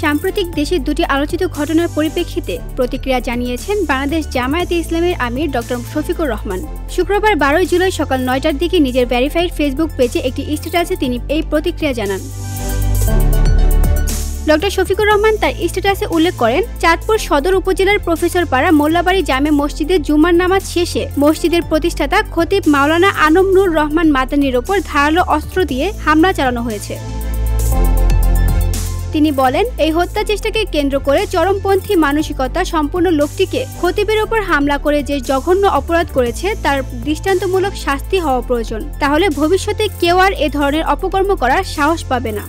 সাম্প্রতিক দেশের দুটি আলোচিত ঘটনার পরিপ্রেক্ষিতে প্রতিক্রিয়া জানিয়েছেন বাংলাদেশ জামায়াতে ইসলামীর আমির ডক্টর শফিকুর রহমান। শুক্রবার 12 জুলাই সকাল 9টার দিকে নিজের ভেরিফাইড ফেসবুক পেজে একটি স্ট্যাটাসে তিনি এই প্রতিক্রিয়া জানান। ডক্টর শফিকুর রহমান তার স্ট্যাটাসে উল্লেখ করেন, চাঁদপুর সদর উপজেলার প্রফেসরপাড়া মোল্লাবাড়ি জামে মসজিদে জুমার নামাজ শেষে মসজিদের প্রতিষ্ঠাতা খতিব মাওলানা আনম নূর রহমান মাদানির ওপর ধারালো অস্ত্র দিয়ে হামলা চালানো হয়েছে। তিনি বলেন, এই হত্যা চেষ্টাকে কেন্দ্র করে চরমপন্থী মানসিকতা সম্পূর্ণ লোকটিকে খতিবের ওপর হামলা করে যে জঘন্য অপরাধ করেছে তার দৃষ্টান্তমূলক শাস্তি হওয়া প্রয়োজন। তাহলে ভবিষ্যতে কেউ আর এ ধরনের অপকর্ম করার সাহস পাবে না।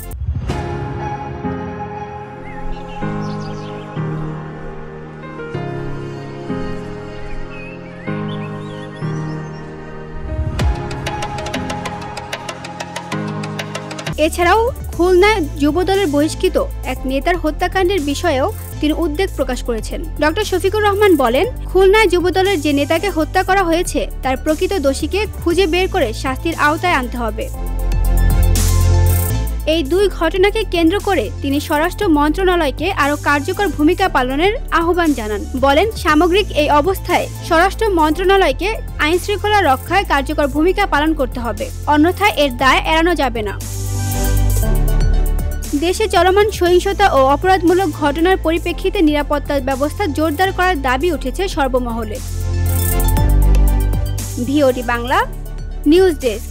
এছাড়াও খুলনায় যুবদলের বহিষ্কৃত এক নেতার হত্যাকাণ্ডের বিষয়েও তিনি উদ্বেগ প্রকাশ করেছেন। ডক্টর শফিকুর রহমান বলেন, খুলনায় যুবদলের যে নেতাকে হত্যা করা হয়েছে তার প্রকৃত দোষীকে খুঁজে বের করে শাস্তির আওতায় আনতে হবে। এই দুই ঘটনাকে কেন্দ্র করে তিনি স্বরাষ্ট্র মন্ত্রণালয়কে আরও কার্যকর ভূমিকা পালনের আহ্বান জানান। বলেন, সামগ্রিক এই অবস্থায় স্বরাষ্ট্র মন্ত্রণালয়কে আইনশৃঙ্খলা রক্ষায় কার্যকর ভূমিকা পালন করতে হবে, অন্যথায় এর দায় এড়ানো যাবে না। দেশে চলমান সহিংসতা ও অপরাধমূলক ঘটনার পরিপ্রেক্ষিতে নিরাপত্তা ব্যবস্থা জোরদার করার দাবি উঠেছে সর্বমহলে। VOD Bangla news desk.